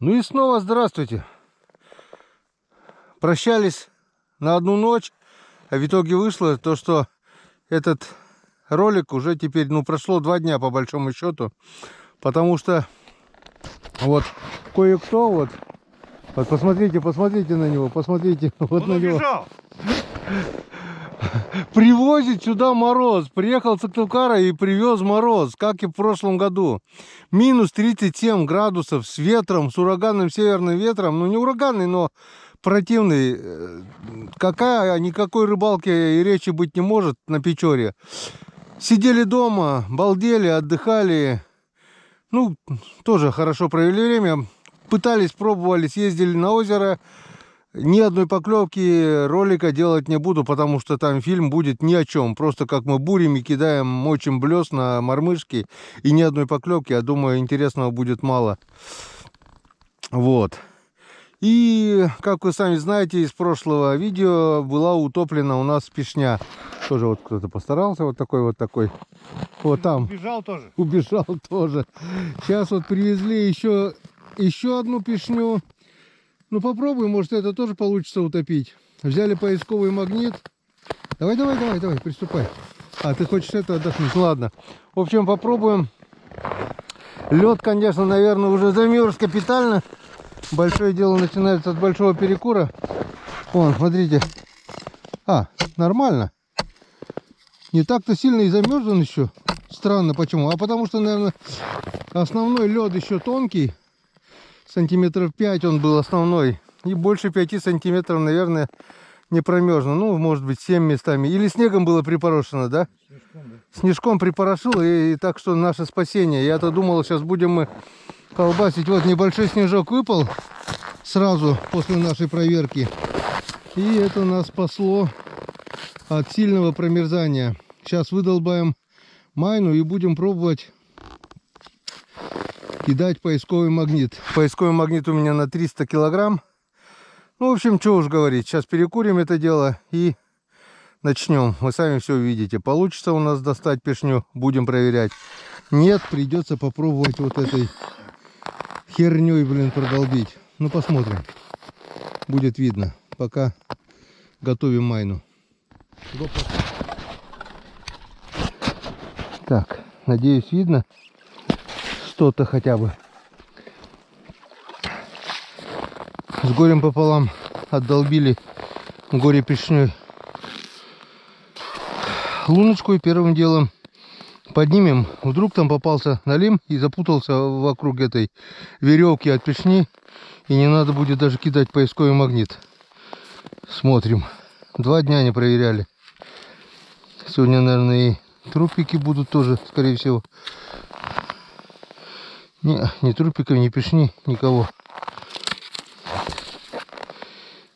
Ну и снова здравствуйте. Прощались на одну ночь, а в итоге вышло то, что этот ролик уже теперь, прошло 2 дня по большому счету, потому что вот кое-кто вот посмотрите на него, посмотрите вот Он на убежал. него. Привозит сюда мороз. Приехал с Сыктывкара и привез мороз, как и в прошлом году. Минус 37 градусов с ветром, с ураганным северным ветром. Ну, не ураганный, но противный. Никакой рыбалки и речи быть не может на Печоре. Сидели дома, балдели, отдыхали. Ну, тоже хорошо провели время. Пытались, пробовали, съездили на озеро. Ни одной поклевки ролика делать не буду, потому что там фильм будет ни о чем. Просто как мы бурями кидаем, мочим блес на мормышки. И ни одной поклевки, я думаю, интересного будет мало. Вот. И, как вы сами знаете, из прошлого видео была утоплена у нас пешня. Тоже вот кто-то постарался, вот такой. Вот там. Убежал тоже. Убежал тоже. Сейчас вот привезли еще одну пешню. Ну попробуем, может это тоже получится утопить. Взяли поисковый магнит. Давай, приступай. А, ты хочешь это отдохнуть? Ладно. В общем, попробуем. Лед, конечно, наверное, уже замерз капитально. Большое дело начинается от большого перекура. Вон, смотрите. А, нормально. Не так-то сильно и замерз он еще. Странно почему. А потому что, наверное, основной лед еще тонкий. Сантиметров 5 он был основной. И больше 5 сантиметров, наверное, не промерзло. Ну, может быть, 7 местами. Или снегом было припорошено, да? Снежком, да. Снежком припорошило. И так что наше спасение. Я-то думал, сейчас будем мы колбасить. Вот небольшой снежок выпал сразу после нашей проверки. И это нас спасло от сильного промерзания. Сейчас выдолбаем майну и будем пробовать кидать поисковый магнит. Поисковый магнит у меня на 300 килограмм. Ну, в общем, что уж говорить. Сейчас перекурим это дело и начнем. Вы сами все увидите. Получится у нас достать пешню, будем проверять. Нет, придется попробовать вот этой херней, продолбить. Ну, посмотрим. Будет видно. Пока готовим майну. Так, надеюсь, видно что-то хотя бы. С горем пополам отдолбили горе пешней луночку, и первым делом поднимем. Вдруг там попался налим и запутался вокруг этой веревки от пешни, и не надо будет даже кидать поисковый магнит. Смотрим. 2 дня не проверяли. Сегодня, наверное, и трупики будут тоже, скорее всего. Не трупиков, не пешни, никого.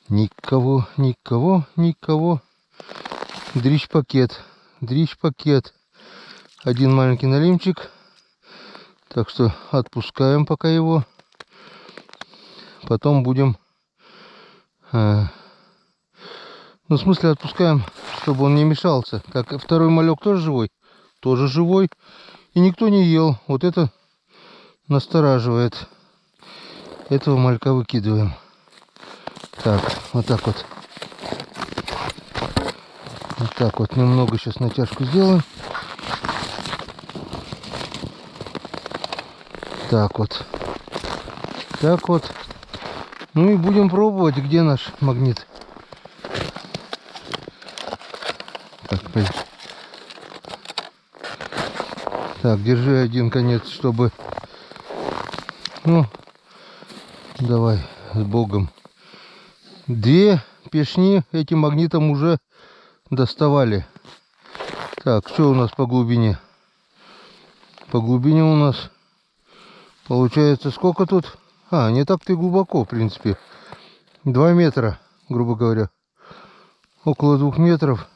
Никого. Дрищ-пакет. Один маленький налимчик. Так что отпускаем пока его. Потом будем... в смысле отпускаем, чтобы он не мешался. Как второй малек тоже живой? Тоже живой. И никто не ел. Вот это настораживает. Этого малька выкидываем. Так, вот так вот. Вот так вот. Немного сейчас натяжку сделаем. Так вот. Ну и будем пробовать, где наш магнит. Так, держи один конец, чтобы... Ну, давай, с Богом. 2 пешни этим магнитом уже доставали. Так, что у нас по глубине? По глубине у нас получается сколько тут? Не так-то и глубоко, в принципе. 2 метра, грубо говоря. Около 2 метров.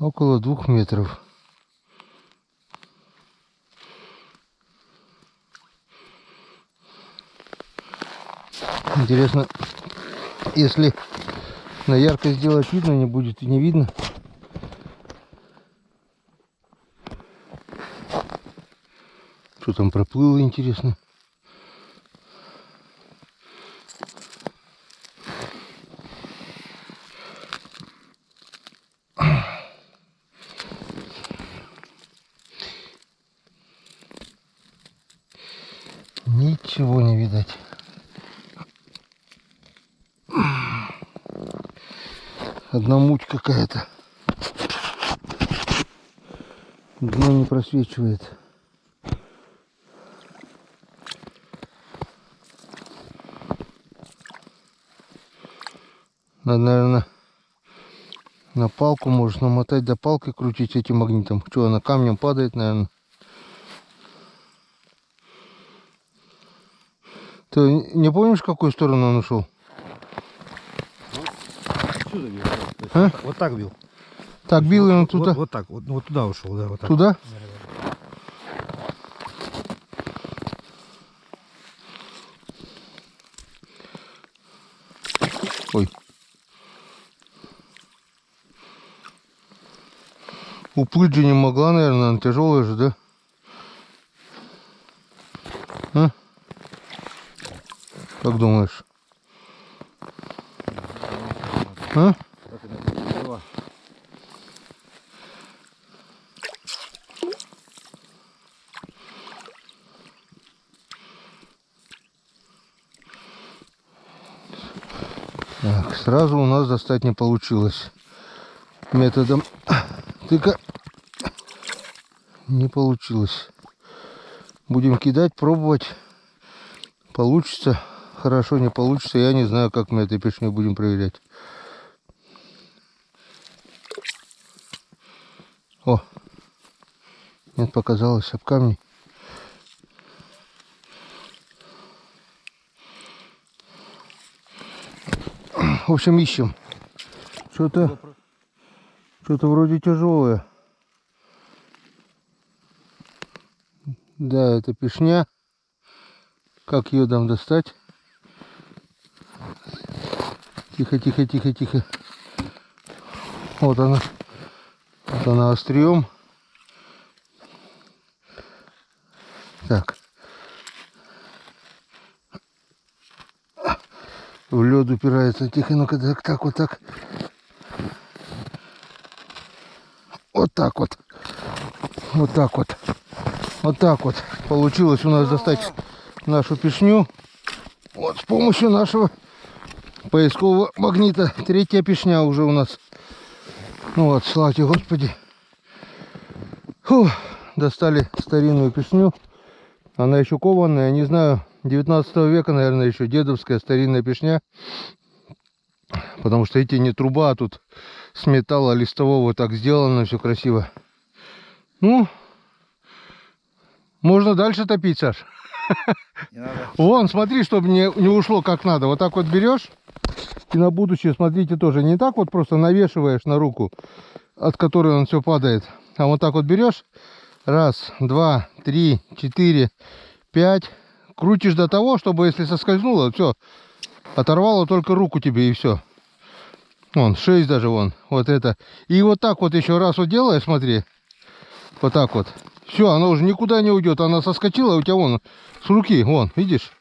Около 2 метров. Интересно, если на ярко сделать, видно, не будет, не видно. Что там проплыло, интересно? Ничего не видать. Одна муть какая-то. Дно не просвечивает. Надо, наверное, на палку можешь намотать, да палкой крутить этим магнитом. Что, она камнем падает, наверное. Ты не помнишь, в какую сторону он ушел? Отсюда бил. А? Вот так бил. Так, бил он туда. Вот так, вот туда ушел, да, вот так. Туда? Ой. Уплыть же не могла, наверное, она тяжелая же, да? А? Как думаешь? А? Так, сразу у нас достать не получилось. Методом тыка не получилось. Будем кидать, пробовать. Получится. Хорошо, не получится. Я не знаю, как мы этой пешней будем проверять. О! Нет, показалось об камни. В общем, ищем. Что-то вроде тяжелое. Да, это пешня. Как ее там достать? Тихо, тихо, тихо, тихо. Вот она. Вот она острием. Так. В лед упирается. Тихо, ну-ка, так, вот так. Вот так вот. Вот так вот. Вот так вот. Получилось у нас достать нашу пешню. Вот с помощью нашего поискового магнита. Третья пешня уже у нас. Ну вот, слава тебе, Господи. Фух, достали старинную пешню. Она еще кованная, не знаю, 19 века, наверное, еще дедовская старинная пешня. Потому что эти не труба, а тут с металла листового так сделано, все красиво. Ну, можно дальше топить, Саш. Вон, смотри, чтобы не ушло как надо. Вот так вот берешь. И на будущее, смотрите, тоже не так вот просто навешиваешь на руку, от которой он все падает. А вот так вот берешь. Раз, два, три, 4, 5. Крутишь до того, чтобы если соскользнуло, все, оторвало только руку тебе и все. Вон, 6 даже вон, вот это. И вот так вот еще раз вот делаешь, смотри. Вот так вот. Все, она уже никуда не уйдет. Она соскочила, у тебя вон, с руки, вон, видишь?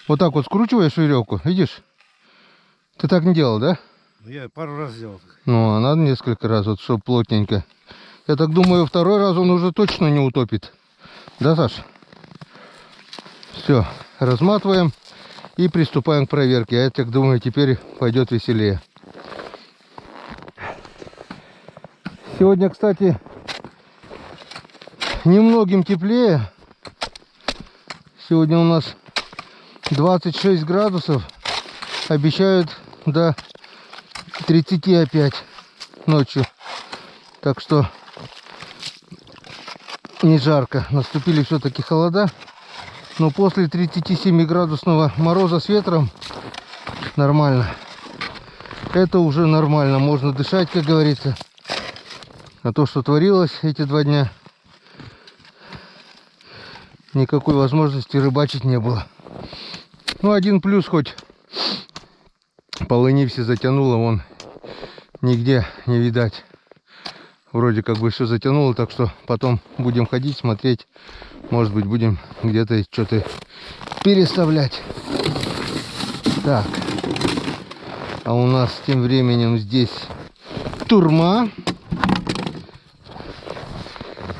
Вот так вот скручиваешь веревку, видишь? Ты так не делал, да? Я пару раз сделал. Ну, а надо несколько раз, вот, чтобы плотненько. Я так думаю, второй раз он уже точно не утопит. Да, Саш? Все, разматываем и приступаем к проверке. Я так думаю, теперь пойдет веселее. Сегодня, кстати, немногим теплее. Сегодня у нас 26 градусов. Обещают до 30 опять ночью. Так что не жарко. Наступили все-таки холода. Но после 37-градусного мороза с ветром нормально. Это уже нормально. Можно дышать, как говорится. А то, что творилось эти 2 дня, никакой возможности рыбачить не было. Ну, один плюс хоть полыни все затянуло, вон нигде не видать. вроде как бы все затянуло, так что потом будем ходить, смотреть. Может быть, будем где-то что-то переставлять. Так. А у нас тем временем здесь турма.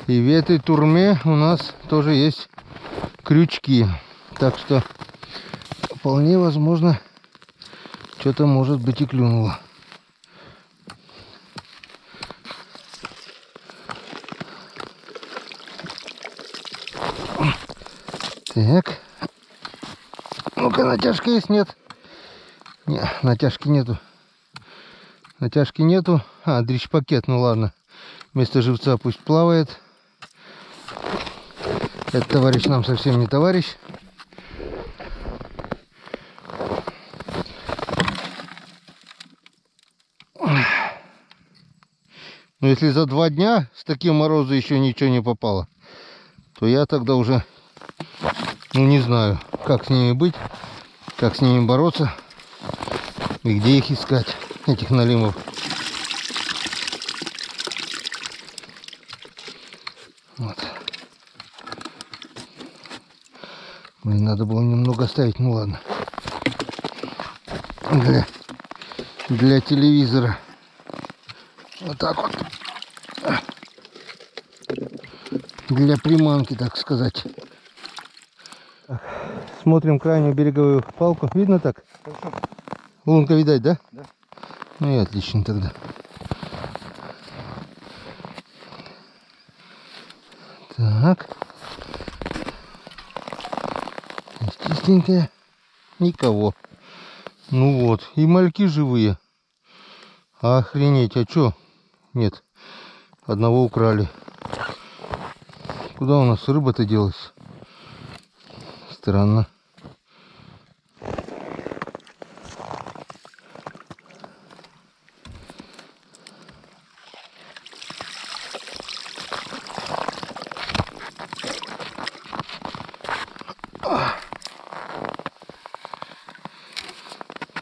И в этой турме у нас тоже есть крючки. Так что вполне возможно, что-то может быть и клюнуло. Так. Ну-ка, натяжка есть? Нет. Не, натяжки нету. Натяжки нету. А, дрищ-пакет, ну ладно. Вместо живца пусть плавает. Этот товарищ нам совсем не товарищ. Но если за 2 дня с таким морозом еще ничего не попало, то я тогда уже, ну не знаю, как с ними быть, как с ними бороться и где их искать, этих налимов. Вот. Блин, надо было немного оставить, ну ладно. Для телевизора. Вот так вот. Для приманки, так сказать. Так, смотрим крайнюю береговую палку. Видно так? Хорошо. Лунка видать, да? Да. Ну и отлично тогда. Так. Чистенькая. Никого. Ну вот. И мальки живые. Охренеть. А чё? Нет. Одного украли. Куда у нас рыба-то делась? Странно.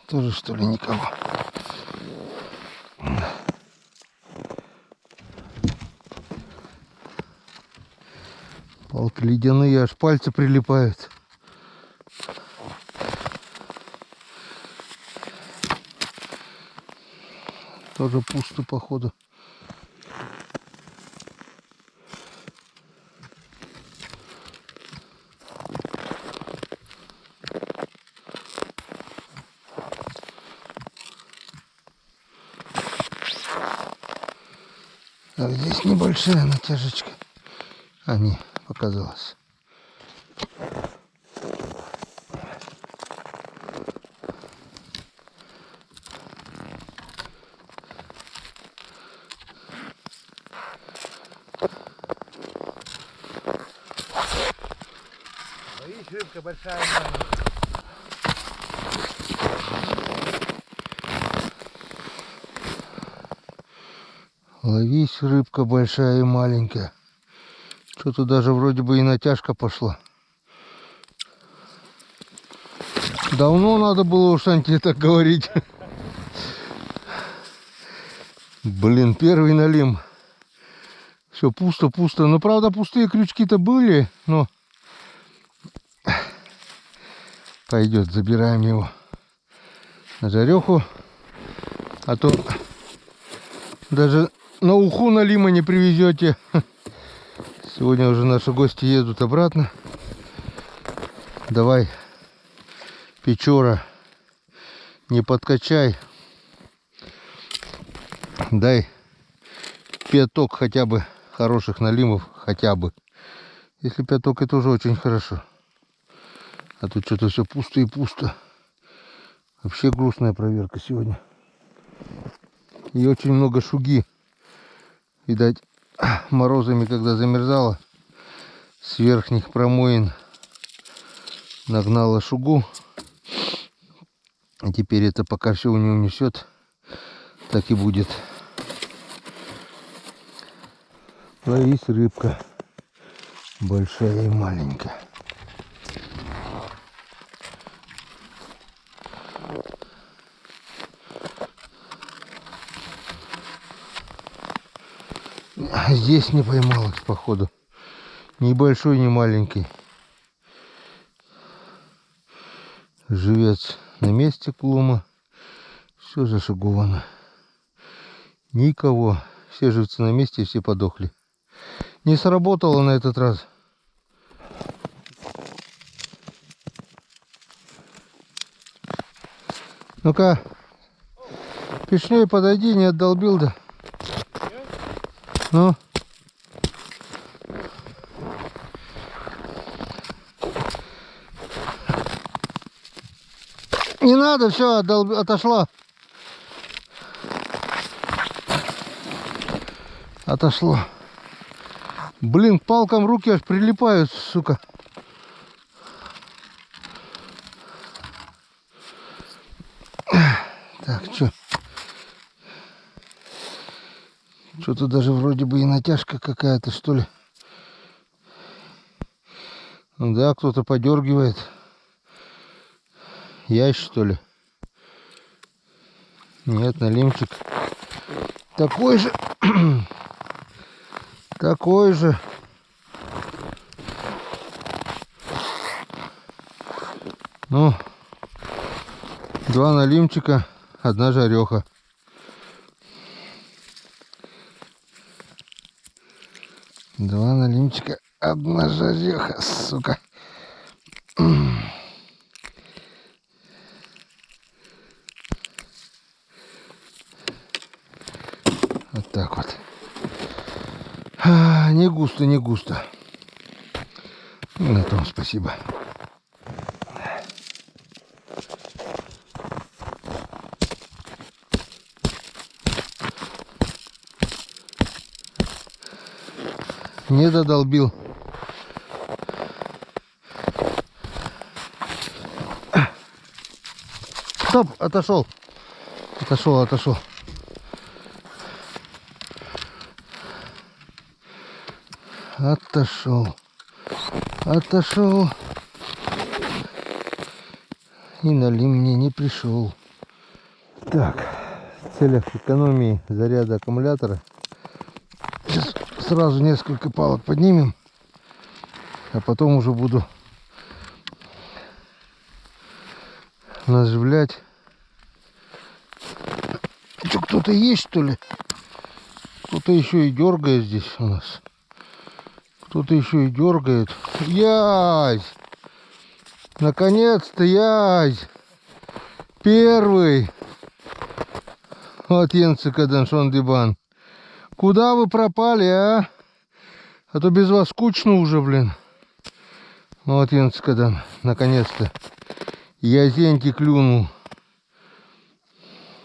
Тоже что ли никого? Палки ледяные, аж пальцы прилипают. Тоже пусто походу. А здесь небольшая натяжечка. А, не, показалось. Видишь, рыбка большая, маленькая. Ловись, рыбка большая и маленькая. Что-то даже вроде бы и натяжка пошла. Давно надо было уж, Анте, так говорить. Блин, первый налим. Все пусто. Ну, правда, пустые крючки-то были, но... Пойдет, забираем его на жареху. А то даже на уху налима не привезете. Сегодня уже наши гости едут обратно. Давай, Печора, не подкачай. Дай пяток хотя бы хороших налимов, хотя бы. Если пяток, это уже очень хорошо. А тут что-то все пусто и пусто. Вообще грустная проверка сегодня. И очень много шуги. Видать, морозами, когда замерзало, с верхних промоин нагнала шугу. И теперь это пока все не унесет, так и будет. Ловись, рыбка. Большая и маленькая. Здесь не поймал их, походу. Ни большой, ни маленький. Живец на месте клума. Все зашиговано. Никого. Все живцы на месте, все подохли. Не сработало на этот раз. Ну-ка, пешнее подойди, не отдолбил, да? Ну? Не надо, все, отошла. Отошло. Блин, к палкам руки аж прилипают, сука. Так, что? Что-то даже вроде бы и натяжка какая-то, что ли. Ну да, кто-то подергивает. Ящ, что ли? Нет, налимчик. Такой же. Такой же. Ну, 2 налимчика, 1 жареха. Два налимчика, 1 жареха, сука. Вот так вот. Не густо, не густо. На том спасибо. Не додолбил. Стоп, отошел. Отошел. Отошел. И налим мне не пришел. Так, в целях экономии заряда аккумулятора сейчас сразу несколько палок поднимем, а потом уже буду наживлять. Что, кто-то есть, что ли? Кто-то еще и дергает здесь у нас. Кто-то еще и дергает. Язь! Наконец-то язь! Первый! Вот Йенцекаден Шондибан. Куда вы пропали, а? А то без вас скучно уже, блин. Вот Йенцекаден. Наконец-то. Язеньки клюнул.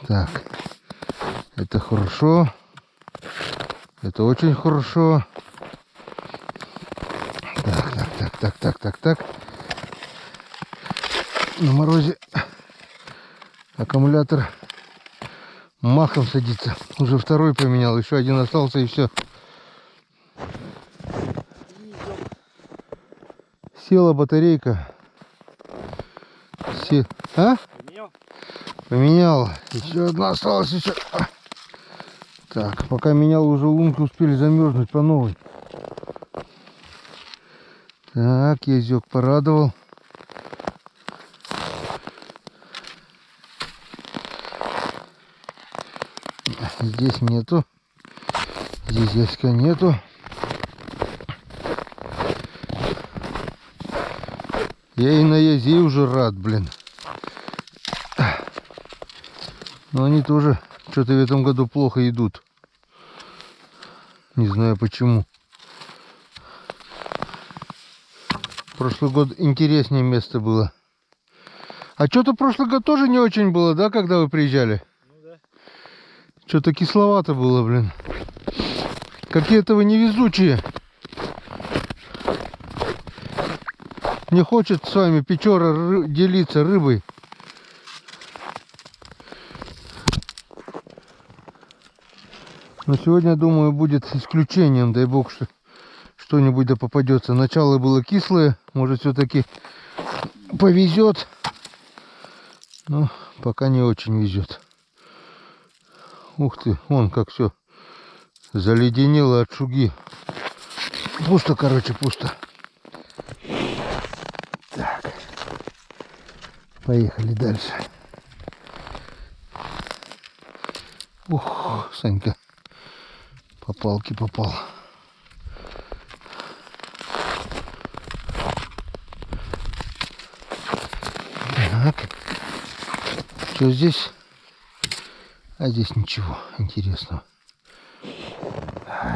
Так. Это хорошо. Это очень хорошо. Так. На морозе аккумулятор махом садится. Уже 2 поменял. Еще 1 остался и все. Села батарейка. А? Поменял. Еще 1 осталась. Еще. Так, пока менял, уже лунки успели замерзнуть по новой. Так, язёк порадовал. Здесь нету. Здесь яська нету. Я и на язе уже рад, блин. Но они тоже что-то в этом году плохо идут. Не знаю почему. Прошлый год интереснее место было. А что-то прошлый год тоже не очень было, да, когда вы приезжали? Ну да. Что-то кисловато было, блин. Какие-то вы невезучие. Не хочет с вами Печора делиться рыбой. Но сегодня, думаю, будет исключением. Дай бог, что что-нибудь да попадется. Начало было кислое. Может, все-таки повезет. Но пока не очень везет. Ух ты, вон как все Заледенело от шуги. Пусто, короче, пусто. Так. Поехали дальше. Ух, Санька по палке попал. Так. Что здесь? А здесь ничего интересного.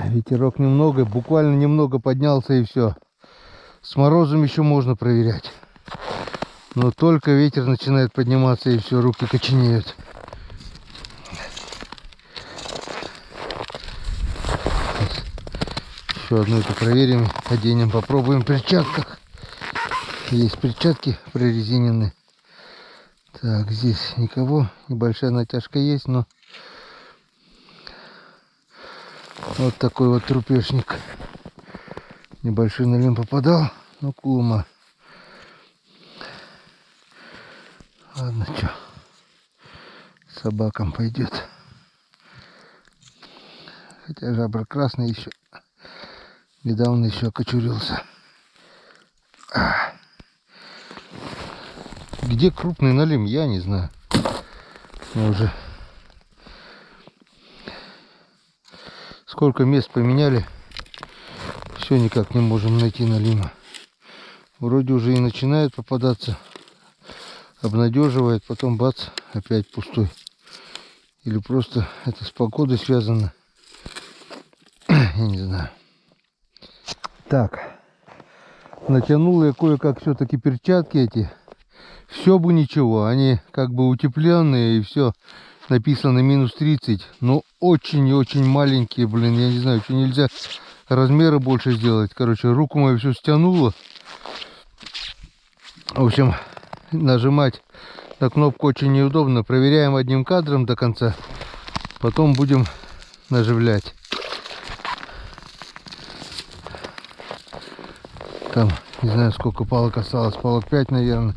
Ветерок немного, буквально немного поднялся и все. С морозом еще можно проверять. Но только ветер начинает подниматься и все, руки коченеют. Еще одну эту проверим, оденем, попробуем в перчатках. Есть перчатки прорезиненные. Так, здесь никого, небольшая натяжка есть, но вот такой вот трупешник. Небольшой налим попадал, но кулума. Ладно, что, собакам пойдет. Хотя жабра красный еще. Недавно еще окочурился. Где крупный налим, я не знаю. Мы уже сколько мест поменяли, все никак не можем найти налима. Вроде уже и начинает попадаться, обнадеживает, потом бац, опять пустой. Или просто это с погодой связано, я не знаю. Так, натянул я кое-как все-таки перчатки эти. Все бы ничего, они как бы утепленные и все. Написано минус 30, но очень и очень маленькие, блин, я не знаю, что нельзя размеры больше сделать. Короче, руку мою все стянуло. В общем, нажимать на кнопку очень неудобно. Проверяем одним кадром до конца, потом будем наживлять. Там, не знаю, сколько палок осталось, палок 5, наверное.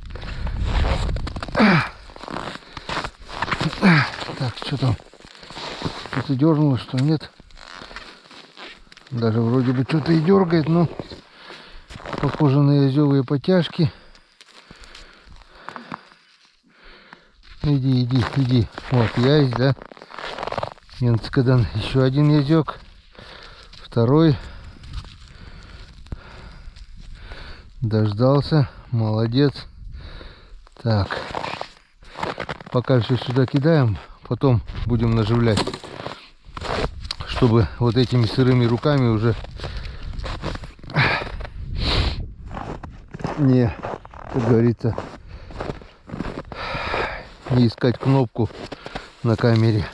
Так, что там? Что-то дернуло, что нет? Даже вроде бы что-то и дергает, но похоже на язевые потяжки. Иди, иди, иди. Вот, есть, да? Ненцкадан. Еще один язек. Второй. Дождался. Молодец. Так. Пока все сюда кидаем, потом будем наживлять, чтобы вот этими сырыми руками уже не, как говорится, не искать кнопку на камере.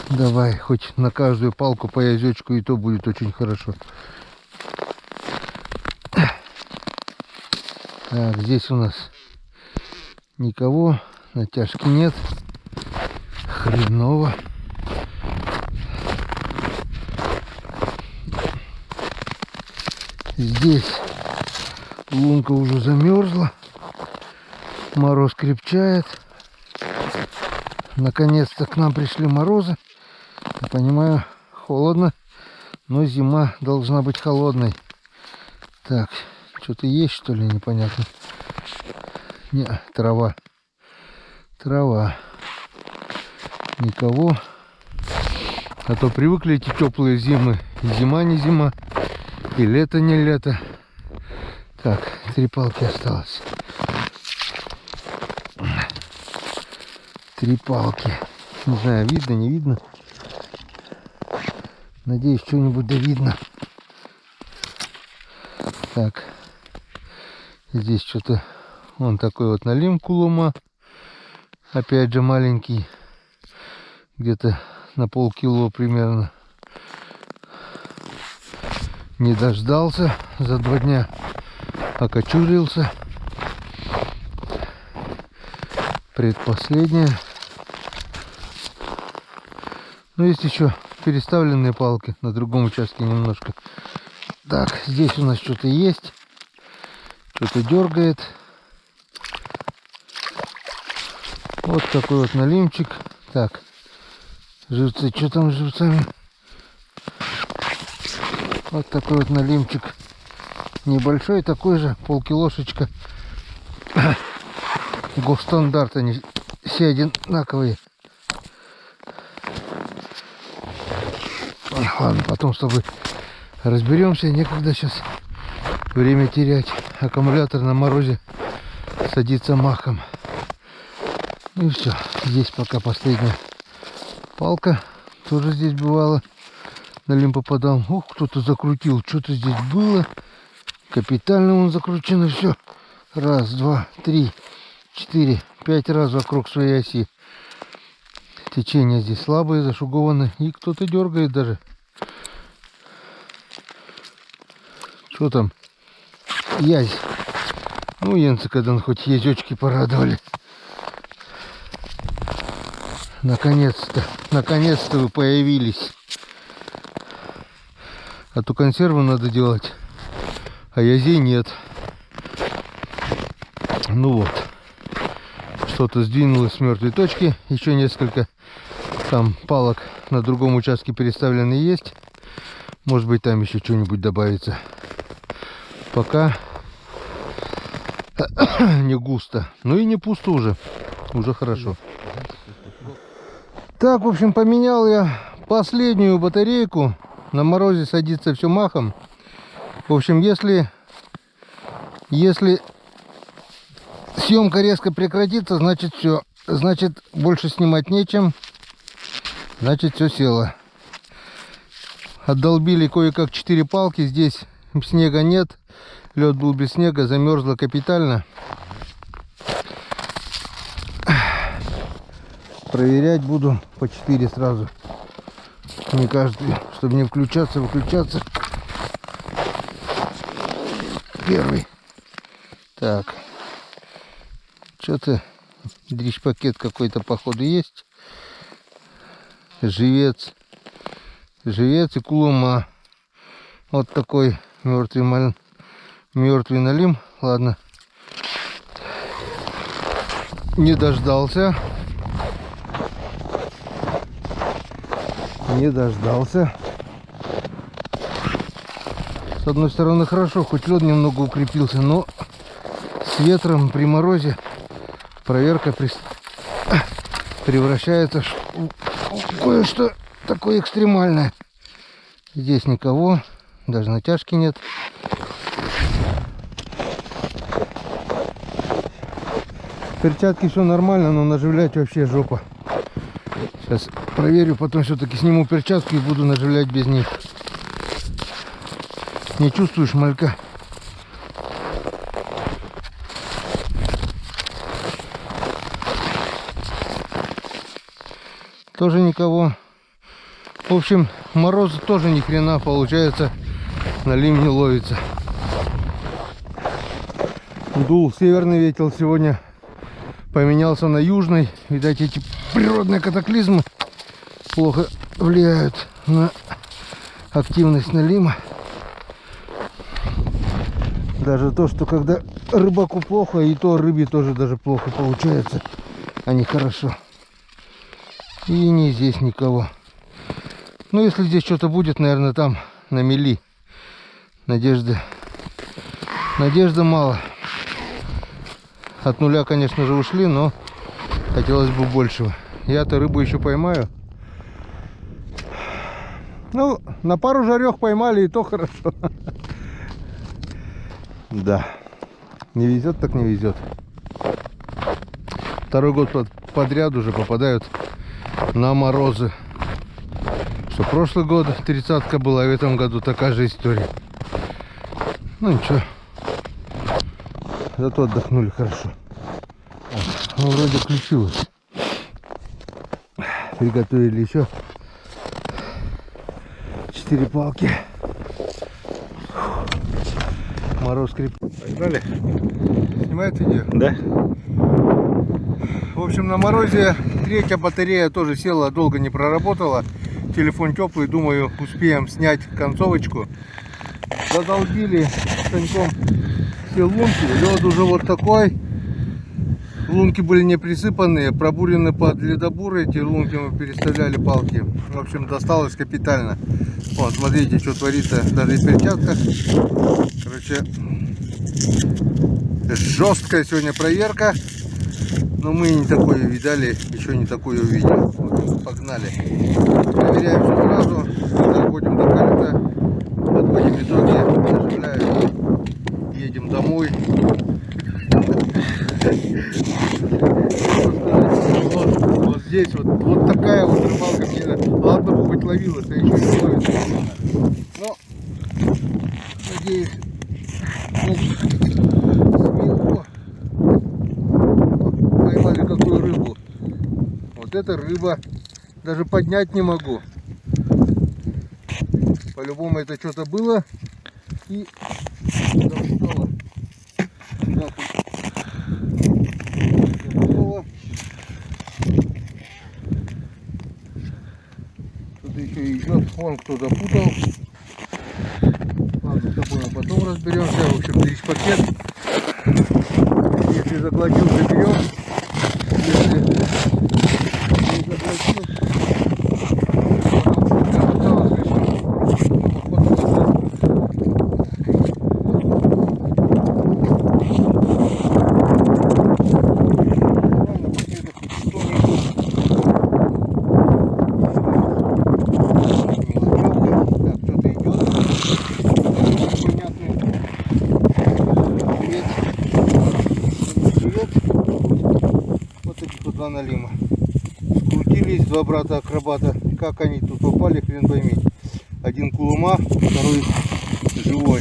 Давай, хоть на каждую палку по язычку, и то будет очень хорошо. Так, здесь у нас никого, натяжки нет. Хреново. Здесь лунка уже замерзла. Мороз крепчает. Наконец-то к нам пришли морозы. Я понимаю, холодно, но зима должна быть холодной. Так, что-то есть, что ли, непонятно. Не, трава. Трава. Никого. А то привыкли эти теплые зимы. Зима не зима. И лето не лето. Так, 3 палки осталось. 3 палки. Не знаю, видно, не видно. Надеюсь, что-нибудь да видно. Так. Здесь что-то... Вон такой вот налим кулума. Опять же маленький. Где-то на полкило примерно. Не дождался. За 2 дня окочурился. Предпоследняя. Ну, есть еще переставленные палки на другом участке немножко. Так, здесь у нас что-то есть. Что-то дергает. Вот такой вот налимчик. Так, живцы, что там с живцами? Вот такой вот налимчик. Небольшой, такой же, полкилошечка. Госстандарт, они все одинаковые. Ладно, потом с тобой разберемся. Некогда сейчас время терять. Аккумулятор на морозе садится махом. Ну и все. Здесь пока последняя палка. Тоже здесь бывало. Налим попадал. Ух, кто-то закрутил. Что-то здесь было. Капитально он закручено все. Раз, два, три, 4, 5 раз вокруг своей оси. Течение здесь слабое, зашуговано. И кто-то дергает даже. Что там? Язь. Ну, енцы, когда он хоть язечки порадовали. Наконец-то вы появились. А то консерву надо делать, а язей нет. Ну вот. Что-то сдвинулось с мертвой точки. Еще несколько там палок на другом участке переставлены есть. Может быть, там еще что-нибудь добавится. Пока не густо. Ну и не пусто уже. Уже хорошо. Так, в общем, поменял я последнюю батарейку. На морозе садится все махом. В общем, если съемка резко прекратится, значит все. Значит, больше снимать нечем. Значит, все село. Отдолбили кое-как 4 палки. Здесь снега нет. Лед был без снега. Замерзло капитально. Проверять буду по 4 сразу. Не каждый, чтобы не включаться, выключаться. Первый. Так. Что-то дрищ-пакет какой-то походу есть. Живец. Живец и кулома. Вот такой мертвый налим. Ладно. Не дождался. Не дождался. С одной стороны хорошо, хоть лед немного укрепился, но с ветром при морозе проверка превращается в кое-что такое экстремальное. Здесь никого, даже натяжки нет. Перчатки все нормально, но наживлять вообще жопа. Сейчас проверю, потом все-таки сниму перчатки и буду наживлять без них. Не чувствуешь малька? Тоже никого. В общем, мороз тоже ни хрена получается. Налим не ловится. Дул северный ветер сегодня. Поменялся на южный. Видать, эти природные катаклизмы плохо влияют на активность налима. Даже то, что когда рыбаку плохо, и то рыбе тоже даже плохо получается, а не хорошо. И не здесь никого. Ну, если здесь что-то будет, наверное, там на мели. Надежды мало. От нуля, конечно же, ушли, но хотелось бы большего. Я-то рыбу еще поймаю. Ну, на пару жарех поймали, и то хорошо. Да. Не везет, так не везет. Второй год подряд уже попадают на морозы. Что прошлый год 30-ка была, а в этом году такая же история. Ну ничего. Зато отдохнули хорошо. Ну, вроде включилось. Приготовили еще 4 палки. Мороз крепкий. Погнали. Снимает видео? Да. В общем, на морозе третья батарея тоже села, долго не проработала. Телефон теплый, думаю, успеем снять концовочку. Задолбили с Саньком все лунки. Лед уже вот такой. Лунки были не присыпанные, пробурены под ледобуры. Эти лунки мы переставляли палки. В общем, досталось капитально. Вот, смотрите, что творится. Даже и перчатка. Короче, жесткая сегодня проверка. Но мы не такое видали, еще не такое увидим. Вот, погнали. Проверяем все сразу. Доходим до корыта. Подводим итоги. Заживляем. Едем домой. Вот здесь вот такая вот рыбалка мне. Ладно бы хоть ловилась, а еще не ловится. Но надеюсь, смело. Поймали какую рыбу. Вот эта рыба. Даже поднять не могу. По-любому это что-то было. И запутало. Да, запутало. Кто-то еще идет. Вон кто запутал. Ладно, с тобой мы потом разберемся. В общем, 3 пакет. Если заглотил, заберем. Если не заглотил, налима. Скрутились два брата-акробата. Как они тут попали, хрен пойми. Один кулума, второй живой.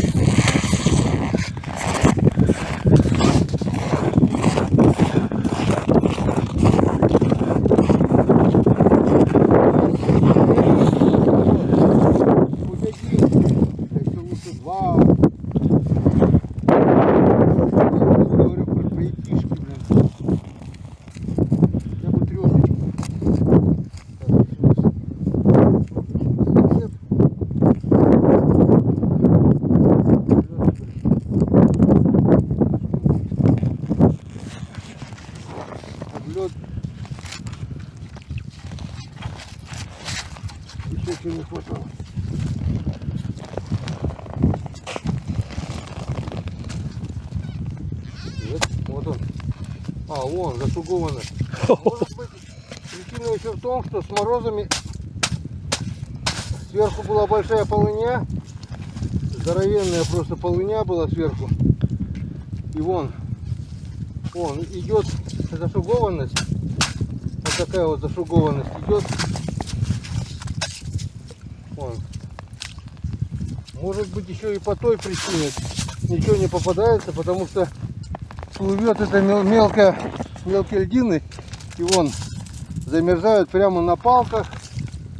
Еще не хватало. Вот он. А, вон, зашуговано. Может быть, причина еще в том, что с морозами сверху была большая полыня. Здоровенная просто полыня была сверху. И вон идет зашугованность. Вот такая вот зашугованность идет. Вон. Может быть, еще и по той причине ничего не попадается, потому что плывет это мелкие льдины, и вон замерзают прямо на палках,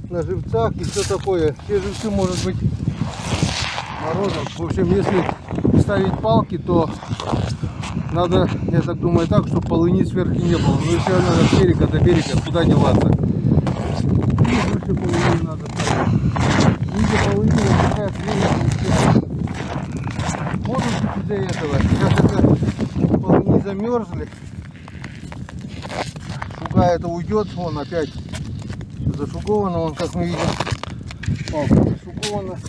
на живцах и все такое. Все живцы, может быть, морозом. В общем, если ставить палки, то надо, я так думаю, так, чтобы полыни сверху не было. Но если надо с берега до берега, куда деваться. И выше полыни надо ставить. Ниже полыни такая хрень. Может быть, из-за этого. Сейчас это полыни замерзли. Шуга это уйдет. Вон опять зашуговано. Вон, как мы видим, палка зашугована.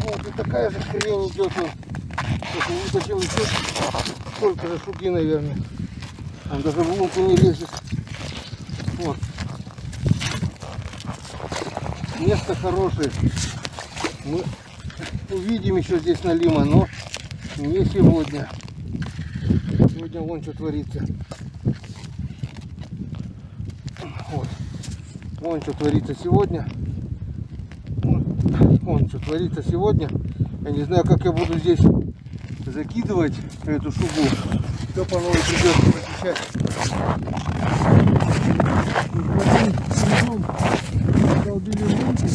Вот и такая же хрень идет. Если вытащил еще столько же шуги, наверное. Он даже в лунку не лезет. Вот. Место хорошее. Мы увидим еще здесь налима, но не сегодня. Сегодня вон что творится. Вот. Вон что творится сегодня. Вон что творится сегодня. Я не знаю, как я буду здесь закидывать эту шубу. Все по новой придется прочищать. Долбили лунки.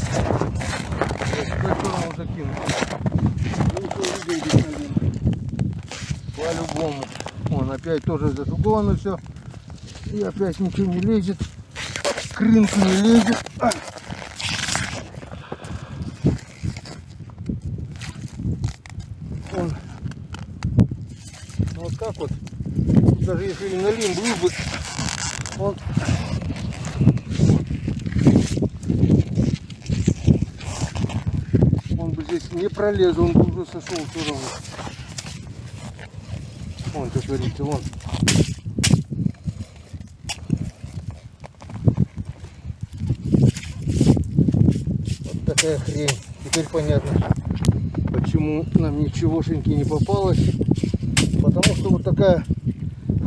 Зачем закинуть? По-любому. Вон опять тоже зашуговано все. И опять ничего не лезет. Крынку не лезет. Вот так вот. Даже решили налим был бы, он бы здесь не пролез, он бы уже сошел все равно. Вон, как говорится, вон. Вот такая хрень. Теперь понятно, почему нам ничегошеньки не попалось. Потому что вот такая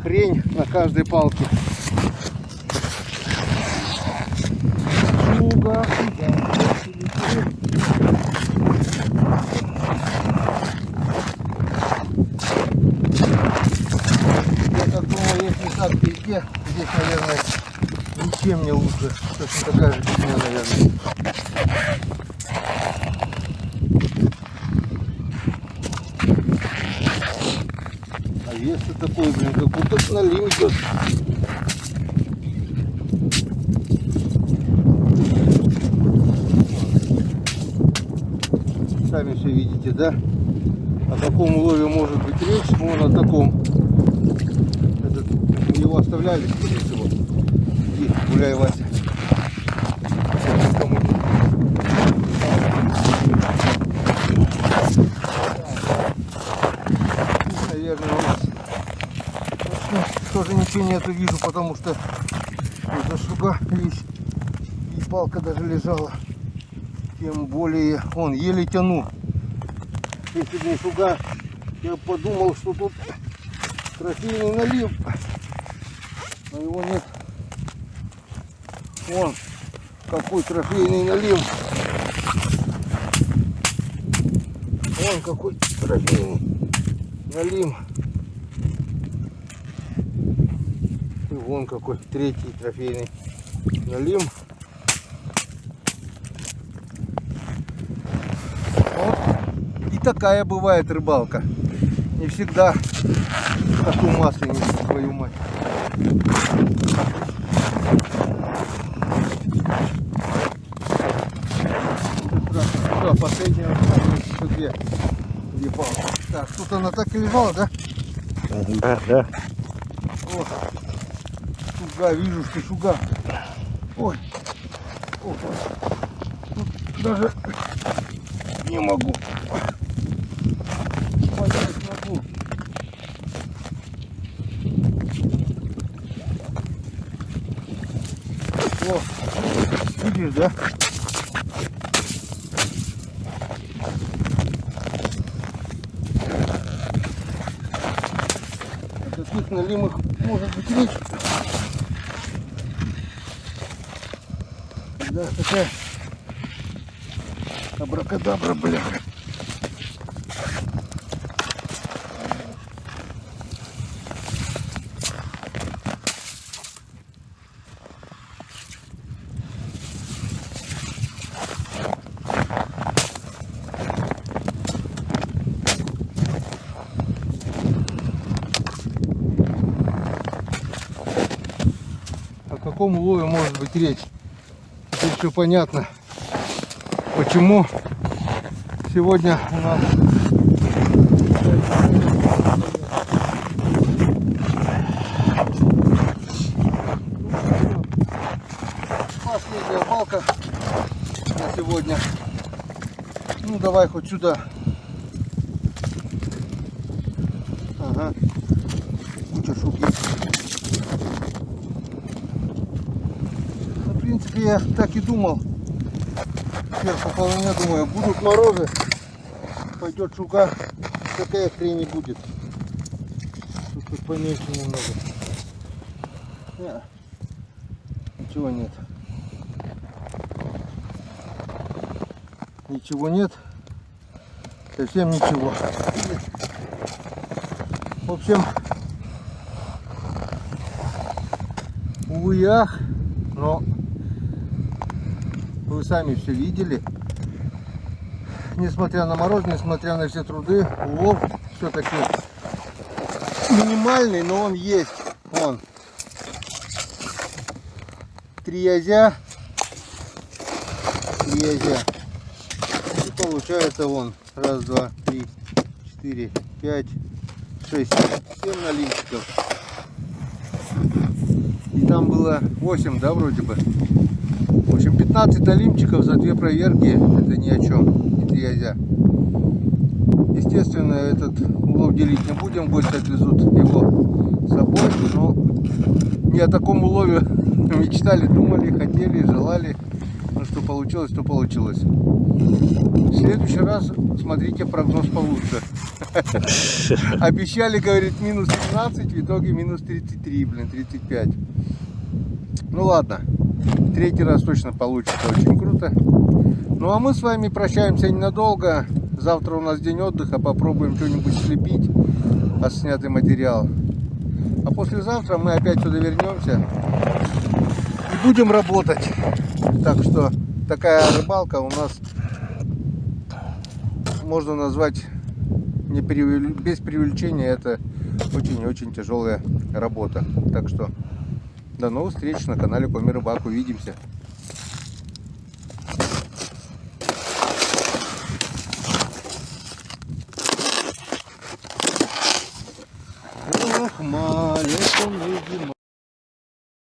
хрень на каждой палке. Шуга. Я так думаю, если так везде, здесь, наверное, ничем не лучше. Точно такая же фигня, наверное. А вес-то такой, блин, как будто налим идет. Сами все видите, да? О каком улове может быть речь? Вон о таком. Его оставляли, скорее всего. И гуляй, Вася. Наверное, у нас тоже ничего нету, вижу, потому что эта шуга есть. И палка даже лежала. Тем более, он еле тяну. Если бы не шуга, я подумал, что тут трофейный налив. Но его нет. Вон какой трофейный налив. Вон какой трофейный налив. И вон какой третий трофейный налив. Вот. И такая бывает рыбалка. Не всегда в таком масленнице, твою мать. Все, последняя еще две палки. Так, тут она так и лежала, да? Да. Вот. Шуга, вижу, что шуга. Ой. Ой. Тут даже не могу. Понять могу. О, видишь, да? О каких налимах может быть речь? Да, такая абракадабра, бляха. О каком улове может быть речь? Теперь все понятно, почему сегодня у нас последняя палка на сегодня. Ну давай хоть сюда. Ага. Куча шуки. В принципе, я так и думал. Сверху половина, думаю, будут морозы, пойдет шука, такая хрень не будет. Тут поменьше немного. Нет. Ничего нет. Ничего нет. Совсем ничего. В общем, увы и ах, но вы сами все видели. Несмотря на мороз, несмотря на все труды, улов все-таки минимальный, но он есть. Вон. 3 язя. И получается вон. 1, 2, 3, 4, 5, 6, 7 налимчиков. там было 8, да, вроде бы. В общем, 15 налимчиков за 2 проверки, это ни о чем, это язя. Естественно, этот улов делить не будем, гости отвезут его с собой, но не о таком улове мечтали, думали, хотели, желали. Ну что получилось, то получилось. В следующий раз смотрите прогноз получше. Обещали, говорит, минус 17, в итоге минус 33, 35. Ну ладно, третий раз точно получится, очень круто. Ну а мы с вами прощаемся ненадолго. Завтра у нас день отдыха, попробуем что-нибудь слепить, отснятый материал. А послезавтра мы опять сюда вернемся и будем работать. Так что такая рыбалка у нас, можно назвать, без преувеличения, это очень-очень тяжелая работа. Так что до новых встреч на канале Коми Рыбак. Увидимся.